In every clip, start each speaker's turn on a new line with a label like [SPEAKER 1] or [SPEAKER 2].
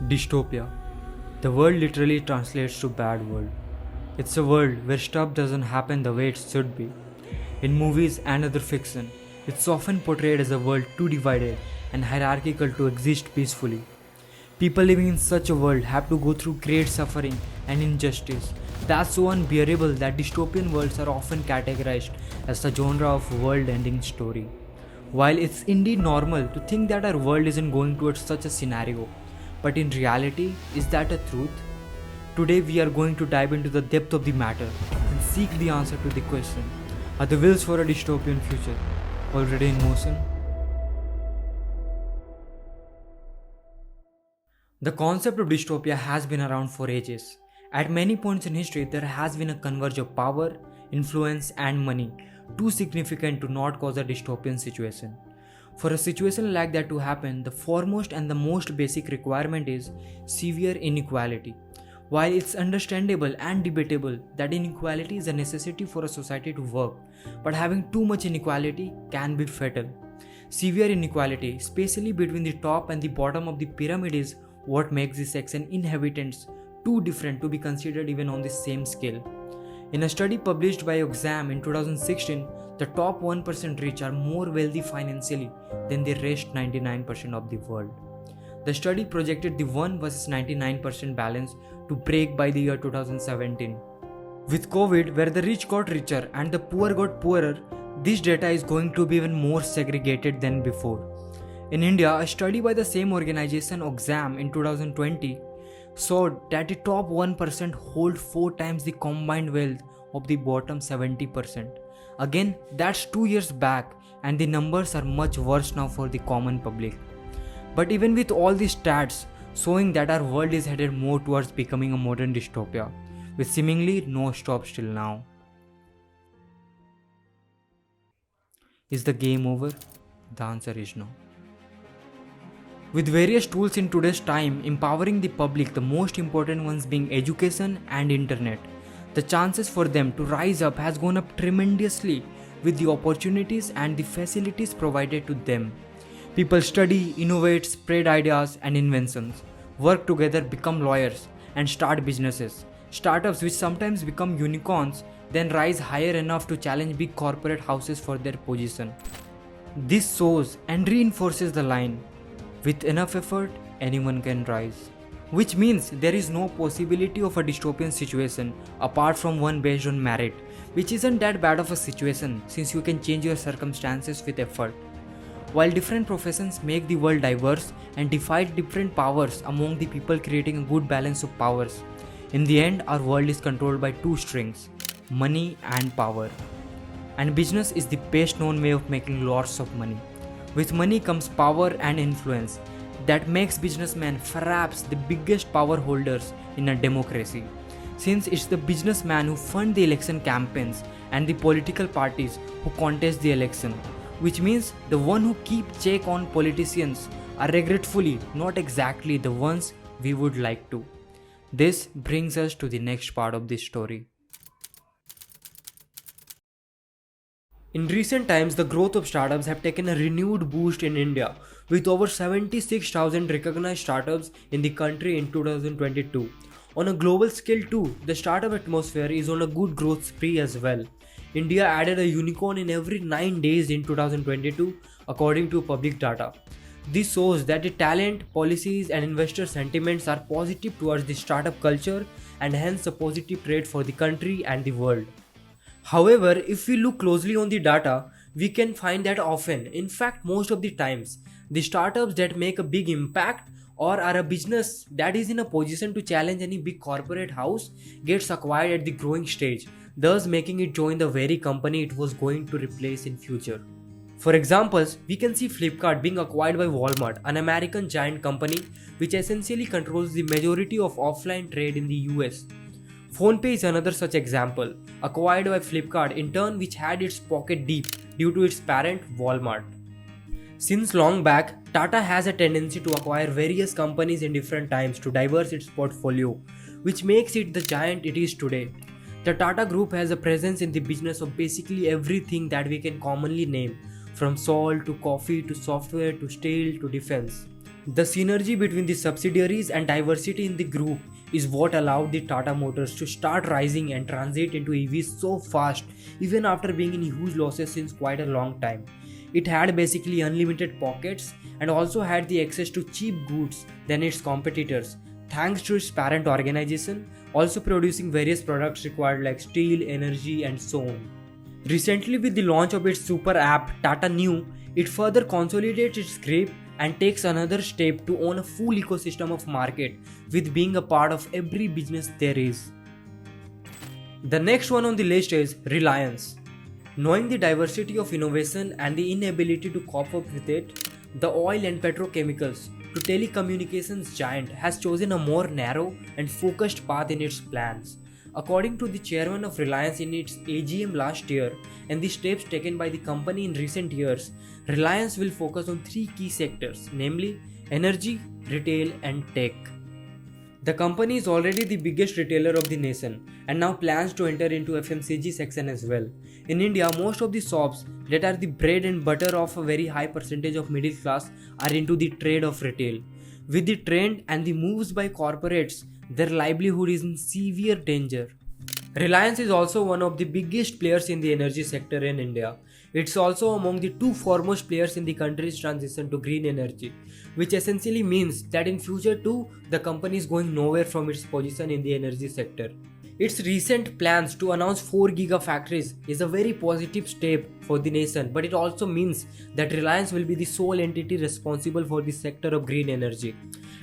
[SPEAKER 1] Dystopia. The word literally translates to bad world. It's a world where stuff doesn't happen the way it should be. In movies and other fiction, it's often portrayed as a world too divided and hierarchical to exist peacefully. People living in such a world have to go through great suffering and injustice. That's so unbearable that dystopian worlds are often categorized as a genre of world ending story. While it's indeed normal to think that our world isn't going towards such a scenario, but in reality, is that a truth? Today we are going to dive into the depth of the matter and seek the answer to the question: are the wheels for a dystopian future already in motion? The concept of dystopia has been around for ages. At many points in history, there has been a converge of power, influence, and money, too significant to not cause a dystopian situation. For a situation like that to happen, the foremost and the most basic requirement is severe inequality. While it's understandable and debatable that inequality is a necessity for a society to work, but having too much inequality can be fatal. Severe inequality, especially between the top and the bottom of the pyramid, is what makes the section inhabitants too different to be considered even on the same scale. In a study published by Exam in 2016, the top 1% rich are more wealthy financially than the rest 99% of the world. The study projected the 1 versus 99% balance to break by the year 2017. With COVID, where the rich got richer and the poor got poorer, this data is going to be even more segregated than before. In India, a study by the same organization Exam in 2020 showed that the top 1% hold 4 times the combined wealth of the bottom 70%. Again, that's 2 years back, and the numbers are much worse now for the common public. But even with all these stats showing that our world is headed more towards becoming a modern dystopia, with seemingly no stop till now. Is the game over? The answer is no. With various tools in today's time empowering the public, the most important ones being education and internet, the chances for them to rise up has gone up tremendously with the opportunities and the facilities provided to them. People study, innovate, spread ideas and inventions, work together, become lawyers, and start businesses. Startups which sometimes become unicorns then rise higher enough to challenge big corporate houses for their position. This shows and reinforces the line, with enough effort, anyone can rise. Which means there is no possibility of a dystopian situation apart from one based on merit, which isn't that bad of a situation since you can change your circumstances with effort. While different professions make the world diverse and divide different powers among the people, creating a good balance of powers, in the end our world is controlled by two strings: money and power. And business is the best known way of making lots of money. With money comes power and influence that makes businessmen perhaps the biggest power holders in a democracy, since it's the businessmen who fund the election campaigns and the political parties who contest the election, which means the one who keep check on politicians are regretfully not exactly the ones we would like to. This brings us to the next part of this story. In recent times, the growth of startups have taken a renewed boost in India, with over 76,000 recognized startups in the country in 2022. On a global scale too, the startup atmosphere is on a good growth spree as well. India added a unicorn in every 9 days in 2022, according to public data. This shows that the talent, policies and investor sentiments are positive towards the startup culture and hence a positive trade for the country and the world. However, if we look closely on the data, we can find that often, in fact most of the times, the startups that make a big impact or are a business that is in a position to challenge any big corporate house gets acquired at the growing stage, thus making it join the very company it was going to replace in future. For examples, we can see Flipkart being acquired by Walmart, an American giant company which essentially controls the majority of offline trade in the US. PhonePe is another such example, acquired by Flipkart in turn, which had its pocket deep due to its parent Walmart. Since long back, Tata has a tendency to acquire various companies in different times to diversify its portfolio, which makes it the giant it is today. The Tata Group has a presence in the business of basically everything that we can commonly name, from salt to coffee to software to steel to defense. The synergy between the subsidiaries and diversity in the group is what allowed the Tata Motors to start rising and transit into EVs so fast, even after being in huge losses since quite a long time. It had basically unlimited pockets and also had the access to cheap goods than its competitors, thanks to its parent organization, also producing various products required like steel, energy, and so on. Recently, with the launch of its super app Tata Neu, it further consolidates its grip and takes another step to own a full ecosystem of market, with being a part of every business there is. The next one on the list is Reliance. Knowing the diversity of innovation and the inability to cope up with it, the oil and petrochemicals to telecommunications giant has chosen a more narrow and focused path in its plans. According to the chairman of Reliance in its AGM last year and the steps taken by the company in recent years, Reliance will focus on three key sectors, namely energy, retail, and tech. The company is already the biggest retailer of the nation and now plans to enter into FMCG section as well. In India, most of the shops that are the bread and butter of a very high percentage of middle class are into the trade of retail. With the trend and the moves by corporates, their livelihood is in severe danger. Reliance is also one of the biggest players in the energy sector in India. It's also among the two foremost players in the country's transition to green energy, which essentially means that in future too, the company is going nowhere from its position in the energy sector. Its recent plans to announce 4 gigafactories is a very positive step for the nation, but it also means that Reliance will be the sole entity responsible for the sector of green energy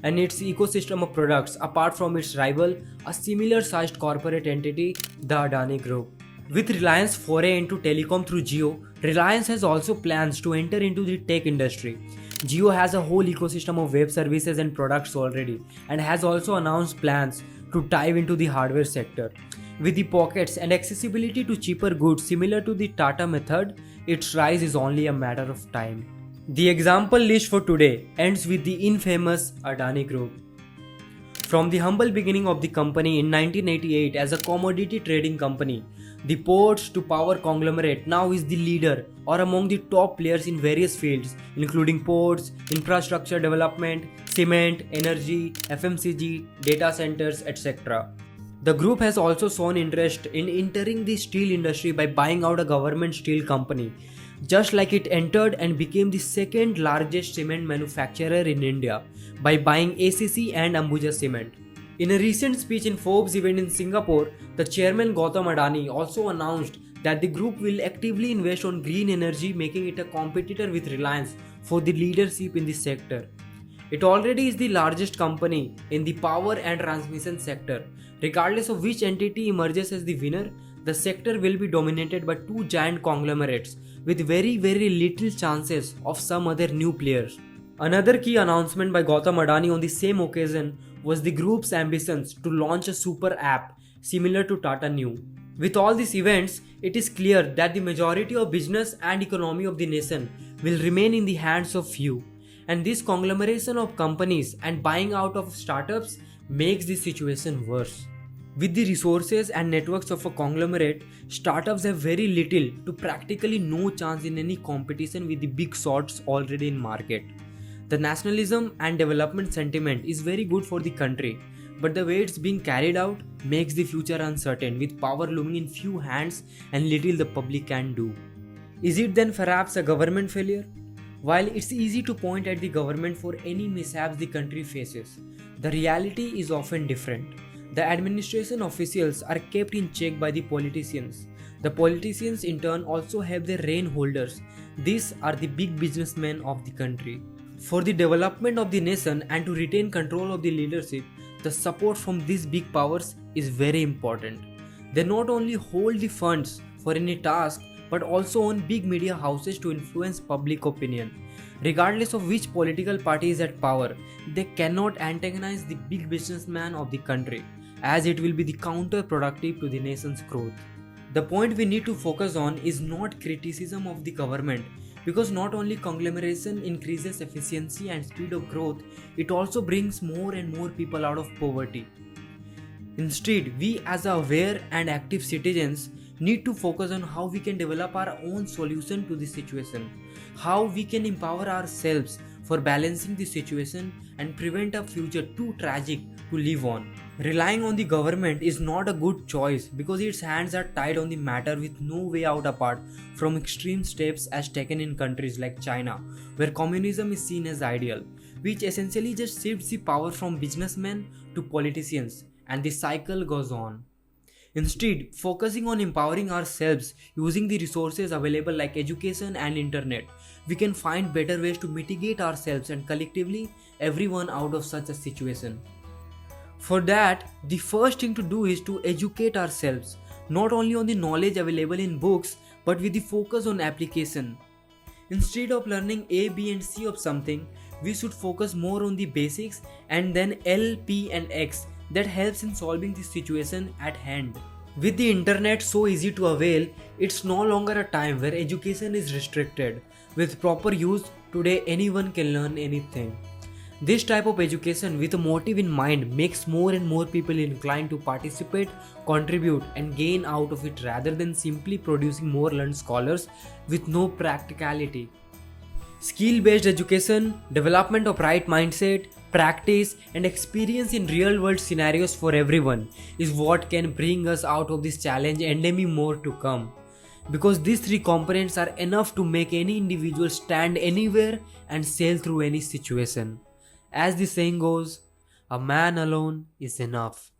[SPEAKER 1] and its ecosystem of products apart from its rival, a similar sized corporate entity, the Adani Group. With Reliance foray into telecom through Jio, Reliance has also plans to enter into the tech industry. Jio has a whole ecosystem of web services and products already and has also announced plans to dive into the hardware sector. With the pockets and accessibility to cheaper goods similar to the Tata method, its rise is only a matter of time. The example list for today ends with the infamous Adani Group. From the humble beginning of the company in 1988 as a commodity trading company, the ports to power conglomerate now is the leader or among the top players in various fields including ports, infrastructure development, cement, energy, FMCG, data centers, etc. The group has also shown interest in entering the steel industry by buying out a government steel company, just like it entered and became the second largest cement manufacturer in India by buying ACC and Ambuja Cement. In a recent speech in Forbes event in Singapore, the chairman Gautam Adani also announced that the group will actively invest on green energy, making it a competitor with Reliance for the leadership in the sector. It already is the largest company in the power and transmission sector. Regardless of which entity emerges as the winner, the sector will be dominated by two giant conglomerates with very little chances of some other new players. Another key announcement by Gautam Adani on the same occasion was the group's ambitions to launch a super app similar to Tata Neu. With all these events, it is clear that the majority of business and economy of the nation will remain in the hands of few. And this conglomeration of companies and buying out of startups makes the situation worse. With the resources and networks of a conglomerate, startups have very little to practically no chance in any competition with the big shots already in market. The nationalism and development sentiment is very good for the country, but the way it's being carried out makes the future uncertain with power looming in few hands and little the public can do. Is it then perhaps a government failure? While it's easy to point at the government for any mishaps the country faces, the reality is often different. The administration officials are kept in check by the politicians. The politicians in turn also have their reign holders. These are the big businessmen of the country. For the development of the nation and to retain control of the leadership, the support from these big powers is very important. They not only hold the funds for any task but also own big media houses to influence public opinion. Regardless of which political party is at power, they cannot antagonize the big businessman of the country, as it will be the counterproductive to the nation's growth. The point we need to focus on is not criticism of the government, because not only conglomeration increases efficiency and speed of growth, it also brings more and more people out of poverty. Instead, we as aware and active citizens need to focus on how we can develop our own solution to this situation, how we can empower ourselves for balancing the situation and prevent a future too tragic to live on. Relying on the government is not a good choice because its hands are tied on the matter with no way out apart from extreme steps as taken in countries like China, where communism is seen as ideal, which essentially just shifts the power from businessmen to politicians, and the cycle goes on. Instead, focusing on empowering ourselves using the resources available like education and internet, we can find better ways to mitigate ourselves and collectively everyone out of such a situation. For that, the first thing to do is to educate ourselves, not only on the knowledge available in books, but with the focus on application. Instead of learning A, B, and C of something, we should focus more on the basics and then L, P, and X that helps in solving the situation at hand. With the internet so easy to avail, it's no longer a time where education is restricted. With proper use, today anyone can learn anything. This type of education with a motive in mind makes more and more people inclined to participate, contribute, and gain out of it rather than simply producing more learned scholars with no practicality. Skill-based education, development of right mindset, practice, and experience in real-world scenarios for everyone is what can bring us out of this challenge and many more to come. Because these three components are enough to make any individual stand anywhere and sail through any situation. As the saying goes, a man alone is enough.